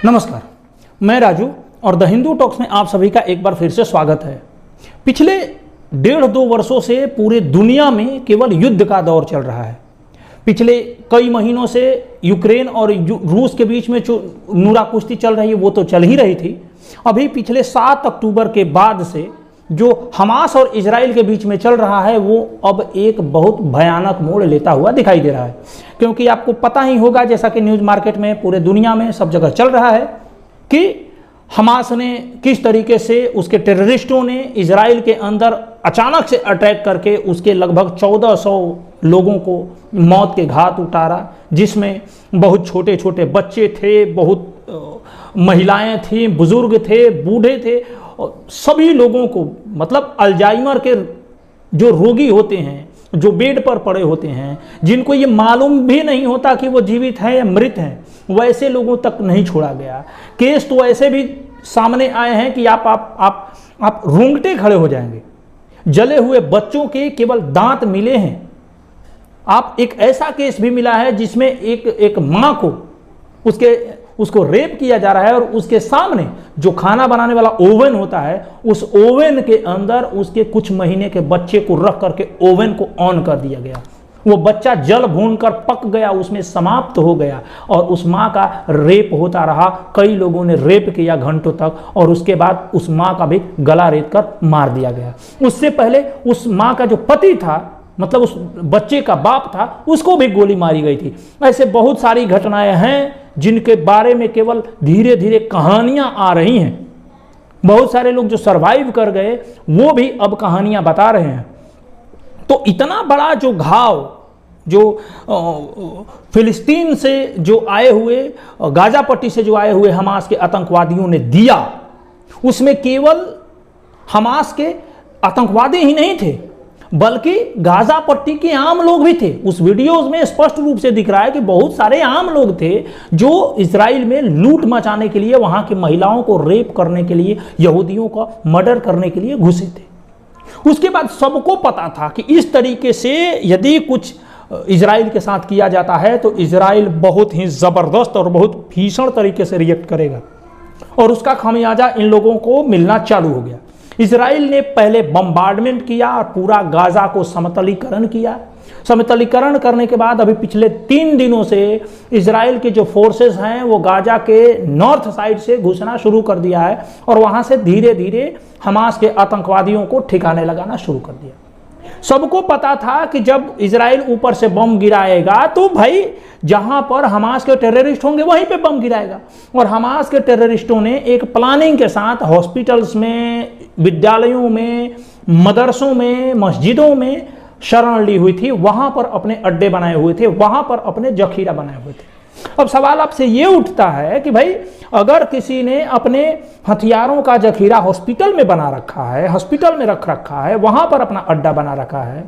नमस्कार, मैं राजू और द हिंदू टॉक्स में आप सभी का एक बार फिर से स्वागत है। पिछले 1.5-2 वर्षों से पूरे दुनिया में केवल युद्ध का दौर चल रहा है। पिछले कई महीनों से यूक्रेन और रूस के बीच में जो नूरा कुश्ती चल रही है वो तो चल ही रही थी। अभी पिछले 7 अक्टूबर के बाद से जो हमास और इजराइल के बीच में चल रहा है वो अब एक बहुत भयानक मोड़ लेता हुआ दिखाई दे रहा है, क्योंकि आपको पता ही होगा, जैसा कि न्यूज़ मार्केट में पूरे दुनिया में सब जगह चल रहा है कि हमास ने किस तरीके से उसके टेररिस्टों ने इजराइल के अंदर अचानक से अटैक करके उसके लगभग 1400 लोगों को मौत के घाट उतारा, जिसमें बहुत छोटे छोटे बच्चे थे, बहुत महिलाएं थीं, बुजुर्ग थे, बूढ़े थे, सभी लोगों को, मतलब अल्जाइमर के जो रोगी होते हैं, जो बेड पर पड़े होते हैं, जिनको ये मालूम भी नहीं होता कि वो जीवित हैं या मृत हैं, वैसे लोगों तक नहीं छोड़ा गया। केस तो ऐसे भी सामने आए हैं कि आप रूंगटे खड़े हो जाएंगे। जले हुए बच्चों के केवल दांत मिले हैं। आप एक ऐसा केस भी मिला है जिसमें एक माँ को उसको रेप किया जा रहा है और उसके सामने जो खाना बनाने वाला ओवन होता है, उस ओवन के अंदर उसके कुछ महीने के बच्चे को रख करके ओवन को ऑन कर दिया गया। वो बच्चा जल भूनकर पक गया, उसमें समाप्त हो गया और उस माँ का रेप होता रहा। कई लोगों ने रेप किया घंटों तक और उसके बाद उस माँ का भी गला रेत कर मार दिया गया। उससे पहले उस माँ का जो पति था, मतलब उस बच्चे का बाप था, उसको भी गोली मारी गई थी। ऐसे बहुत सारी घटनाएं हैं जिनके बारे में केवल धीरे धीरे कहानियां आ रही हैं। बहुत सारे लोग जो सरवाइव कर गए वो भी अब कहानियां बता रहे हैं। तो इतना बड़ा जो घाव जो फिलिस्तीन से जो आए हुए, गाजा पट्टी से जो आए हुए हमास के आतंकवादियों ने दिया, उसमें केवल हमास के आतंकवादी ही नहीं थे बल्कि गाजा पट्टी के आम लोग भी थे। उस वीडियोस में स्पष्ट रूप से दिख रहा है कि बहुत सारे आम लोग थे जो इजराइल में लूट मचाने के लिए, वहां की महिलाओं को रेप करने के लिए, यहूदियों का मर्डर करने के लिए घुसे थे। उसके बाद सबको पता था कि इस तरीके से यदि कुछ इजराइल के साथ किया जाता है तो इजराइल बहुत ही जबरदस्त और बहुत भीषण तरीके से रिएक्ट करेगा और उसका खामियाजा इन लोगों को मिलना चालू हो गया। इजराइल ने पहले बम्बार्डमेंट किया और पूरा गाजा को समतलीकरण किया। समतलीकरण करने के बाद अभी पिछले 3 दिनों से इजराइल के जो फोर्सेस हैं वो गाजा के नॉर्थ साइड से घुसना शुरू कर दिया है और वहां से धीरे धीरे हमास के आतंकवादियों को ठिकाने लगाना शुरू कर दिया। सबको पता था कि जब इजराइल ऊपर से बम गिराएगा तो भाई जहां पर हमास के टेररिस्ट होंगे वहीं पे बम गिराएगा। और हमास के टेररिस्टों ने एक प्लानिंग के साथ हॉस्पिटल्स में, विद्यालयों में, मदरसों में, मस्जिदों में शरण ली हुई थी। वहां पर अपने अड्डे बनाए हुए थे, वहां पर अपने जखीरा बनाए हुए थे। अब सवाल आपसे ये उठता है कि भाई अगर किसी ने अपने हथियारों का जखीरा हॉस्पिटल में बना रखा है, हॉस्पिटल में रख रखा है, वहां पर अपना अड्डा बना रखा है,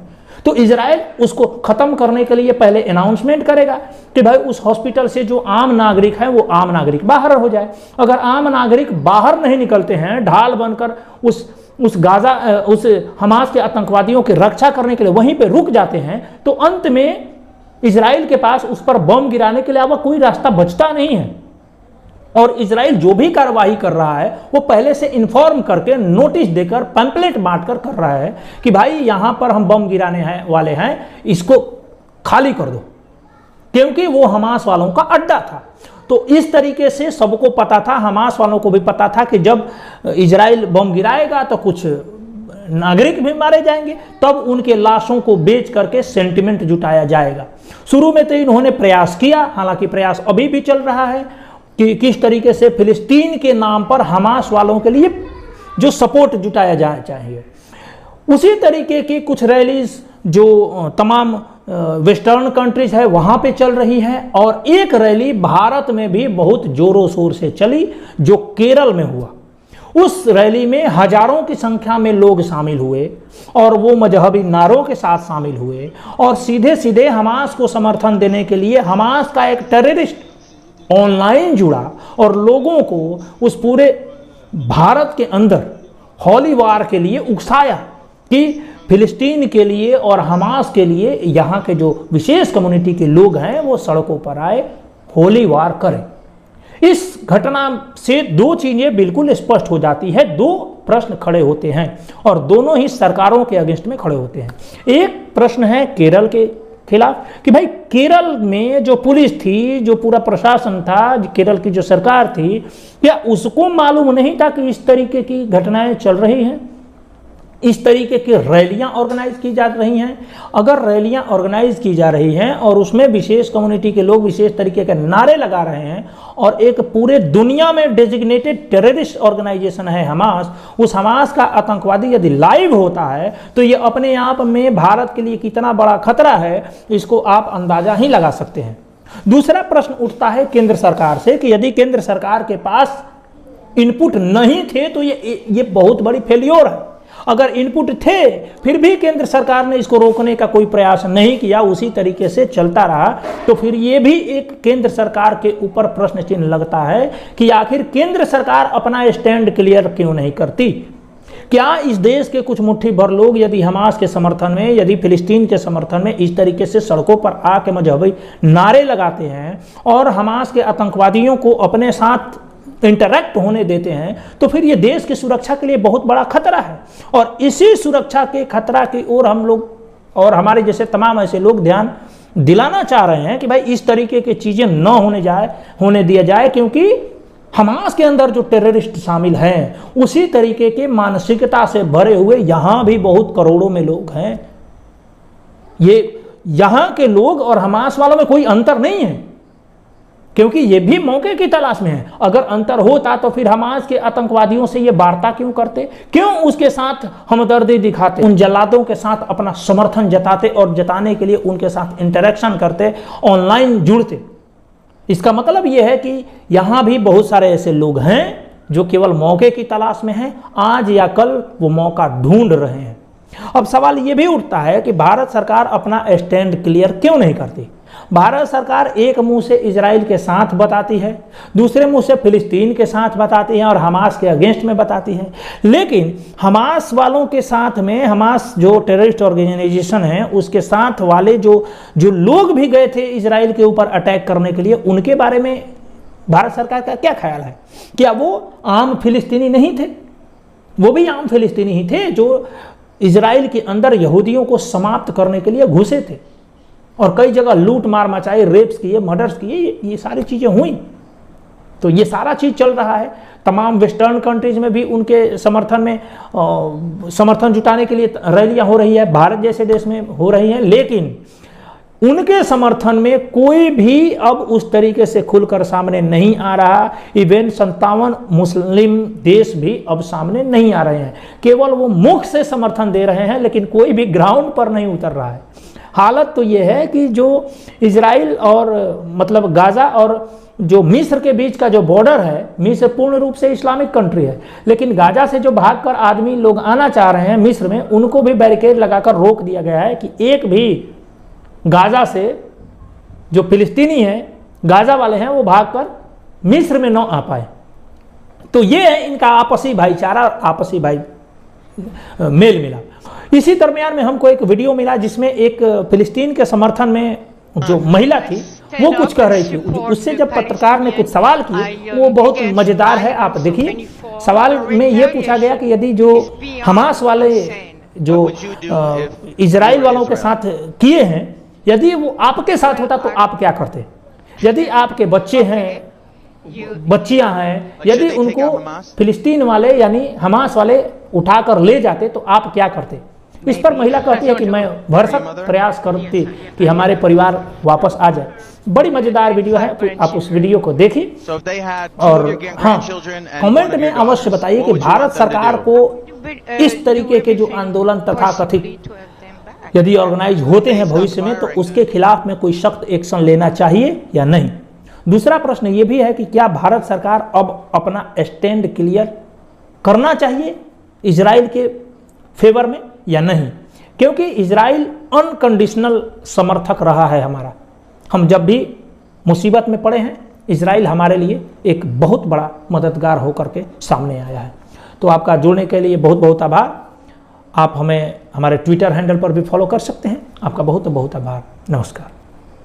तो इजराइल उसको खत्म करने के लिए पहले अनाउंसमेंट करेगा कि भाई उस हॉस्पिटल से जो आम नागरिक है वो आम नागरिक बाहर हो जाए। अगर आम नागरिक बाहर नहीं निकलते हैं, ढाल बनकर उस हमास के आतंकवादियों की रक्षा करने के लिए वहीं पे रुक जाते हैं, तो अंत में इजराइल के पास उस पर बम गिराने के अलावा कोई रास्ता बचता नहीं है। और इजराइल जो भी कार्रवाई कर रहा है वो पहले से इन्फॉर्म करके, नोटिस देकर, पैम्पलेट बांटकर कर रहा है कि भाई यहां पर हम बम गिराने वाले हैं, इसको खाली कर दो, क्योंकि वो हमास वालों का अड्डा था। तो इस तरीके से सबको पता था, हमास वालों को भी पता था कि जब इजराइल बम गिराएगा तो कुछ नागरिक भी मारे जाएंगे, तब उनके लाशों को बेच करके सेंटिमेंट जुटाया जाएगा। शुरू में तो इन्होंने प्रयास किया, हालांकि प्रयास अभी भी चल रहा है कि किस तरीके से फिलिस्तीन के नाम पर हमास वालों के लिए जो सपोर्ट जुटाया जाना चाहिए। उसी तरीके की कुछ रैलीज जो तमाम वेस्टर्न कंट्रीज है वहां पे चल रही है, और एक रैली भारत में भी बहुत जोरों शोर से चली जो केरल में हुआ। उस रैली में हजारों की संख्या में लोग शामिल हुए और वो मजहबी नारों के साथ शामिल हुए और सीधे सीधे हमास को समर्थन देने के लिए हमास का एक टेररिस्ट ऑनलाइन जुड़ा और लोगों को उस पूरे भारत के अंदर हॉली वार के लिए उकसाया कि फिलिस्तीन के लिए और हमास के लिए यहाँ के जो विशेष कम्युनिटी के लोग हैं वो सड़कों पर आए, होली वार करें। इस घटना से दो चीजें बिल्कुल स्पष्ट हो जाती है, दो प्रश्न खड़े होते हैं और दोनों ही सरकारों के अगेंस्ट में खड़े होते हैं। एक प्रश्न है केरल के खिलाफ कि भाई केरल में जो पुलिस थी, जो पूरा प्रशासन था, केरल की जो सरकार थी, क्या उसको मालूम नहीं था कि इस तरीके की घटनाएं चल रही हैं, इस तरीके की रैलियां ऑर्गेनाइज की जा रही हैं? अगर रैलियां ऑर्गेनाइज की जा रही हैं और उसमें विशेष कम्युनिटी के लोग विशेष तरीके के नारे लगा रहे हैं और एक पूरे दुनिया में डेजिग्नेटेड टेररिस्ट ऑर्गेनाइजेशन है हमास, उस हमास का आतंकवादी यदि लाइव होता है तो ये अपने आप में भारत के लिए कितना बड़ा खतरा है, इसको आप अंदाजा ही लगा सकते हैं। दूसरा प्रश्न उठता है केंद्र सरकार से कि यदि केंद्र सरकार के पास इनपुट नहीं थे तो ये बहुत बड़ी फेल्योर है। अगर इनपुट थे फिर भी केंद्र सरकार ने इसको रोकने का कोई प्रयास नहीं किया, उसी तरीके से चलता रहा, तो फिर ये भी एक केंद्र सरकार के ऊपर प्रश्न चिन्ह लगता है कि आखिर केंद्र सरकार अपना स्टैंड क्लियर क्यों नहीं करती। क्या इस देश के कुछ मुट्ठी भर लोग यदि हमास के समर्थन में, यदि फिलिस्तीन के समर्थन में इस तरीके से सड़कों पर आके मजहबी नारे लगाते हैं और हमास के आतंकवादियों को अपने साथ इंटरैक्ट होने देते हैं, तो फिर ये देश की सुरक्षा के लिए बहुत बड़ा खतरा है। और इसी सुरक्षा के खतरा की ओर हम लोग और हमारे जैसे तमाम ऐसे लोग ध्यान दिलाना चाह रहे हैं कि भाई इस तरीके की चीजें न होने दिया जाए, क्योंकि हमास के अंदर जो टेररिस्ट शामिल हैं उसी तरीके के मानसिकता से भरे हुए यहां भी बहुत करोड़ों में लोग हैं। ये यहां के लोग और हमास वालों में कोई अंतर नहीं है, क्योंकि ये भी मौके की तलाश में है। अगर अंतर होता तो फिर हमास के आतंकवादियों से ये वार्ता क्यों करते, क्यों उसके साथ हमदर्दी दिखाते, उन जल्लादों के साथ अपना समर्थन जताते और जताने के लिए उनके साथ इंटरेक्शन करते, ऑनलाइन जुड़ते। इसका मतलब ये है कि यहां भी बहुत सारे ऐसे लोग हैं जो केवल मौके की तलाश में हैं, आज या कल वो मौका ढूंढ रहे हैं। अब सवाल ये भी उठता है कि भारत सरकार अपना स्टैंड क्लियर क्यों नहीं करती। भारत सरकार एक मुंह से इजराइल के साथ बताती है, दूसरे मुंह से फिलिस्तीन के साथ बताती है और हमास के अगेंस्ट में बताती है, लेकिन हमास वालों के साथ में, हमास जो टेररिस्ट ऑर्गेनाइजेशन है उसके साथ वाले जो लोग भी गए थे इजराइल के ऊपर अटैक करने के लिए, उनके बारे में भारत सरकार का क्या ख्याल है? क्या वो आम फिलिस्तीनी नहीं थे? वो भी आम फिलिस्तीनी ही थे जो इजराइल के अंदर यहूदियों को समाप्त करने के लिए घुसे थे और कई जगह लूट मार मचाई, रेप्स किए, मर्डर्स किए, ये सारी चीजें हुई। तो ये सारा चीज चल रहा है। तमाम वेस्टर्न कंट्रीज में भी उनके समर्थन में समर्थन जुटाने के लिए रैलियां हो रही है, भारत जैसे देश में हो रही हैं, लेकिन उनके समर्थन में कोई भी अब उस तरीके से खुलकर सामने नहीं आ रहा। इवन 57 मुस्लिम देश भी अब सामने नहीं आ रहे हैं, केवल वो मुख से समर्थन दे रहे हैं, लेकिन कोई भी ग्राउंड पर नहीं उतर रहा है। हालत तो ये है कि जो इजराइल और मतलब गाजा और जो मिस्र के बीच का जो बॉर्डर है, मिस्र पूर्ण रूप से इस्लामिक कंट्री है, लेकिन गाजा से जो भागकर आदमी लोग आना चाह रहे हैं मिस्र में, उनको भी बैरिकेड लगाकर रोक दिया गया है कि एक भी गाजा से जो फिलिस्तीनी है, गाजा वाले हैं, वो भागकर मिस्र में न आ पाए। तो ये है इनका आपसी भाईचारा और आपसी मेल मिलाप। इसी दरमियान में हमको एक वीडियो मिला जिसमें एक फिलिस्तीन के समर्थन में जो महिला थी वो कुछ कह रही थी। उससे जब पत्रकार ने कुछ सवाल किए, वो बहुत मजेदार है, आप देखिए। सवाल में ये पूछा गया कि यदि जो हमास वाले जो इजराइल वालों के साथ किए हैं, यदि वो आपके साथ होता तो आप क्या करते? यदि आपके बच्चे हैं, बच्चियां हैं, यदि उनको फिलिस्तीन वाले यानी हमास वाले उठाकर ले जाते तो आप क्या करते? इस पर महिला कहती है कि मैं भरसक प्रयास करती कि हमारे परिवार वापस आ जाए। बड़ी मजेदार वीडियो है, तो आप उस वीडियो को देखिए। और हाँ, कमेंट में अवश्य बताइए कि भारत सरकार को इस तरीके के जो आंदोलन तथाकथित यदि ऑर्गेनाइज होते हैं भविष्य में, तो उसके खिलाफ में कोई सख्त एक्शन लेना चाहिए या नहीं। दूसरा प्रश्न ये भी है कि क्या भारत सरकार अब अपना स्टैंड क्लियर करना चाहिए इजराइल के फेवर में या नहीं, क्योंकि इजराइल अनकंडीशनल समर्थक रहा है हमारा। हम जब भी मुसीबत में पड़े हैं, इजराइल हमारे लिए एक बहुत बड़ा मददगार होकर के सामने आया है। तो आपका जुड़ने के लिए बहुत बहुत आभार। आप हमें हमारे ट्विटर हैंडल पर भी फॉलो कर सकते हैं। आपका बहुत बहुत आभार। नमस्कार।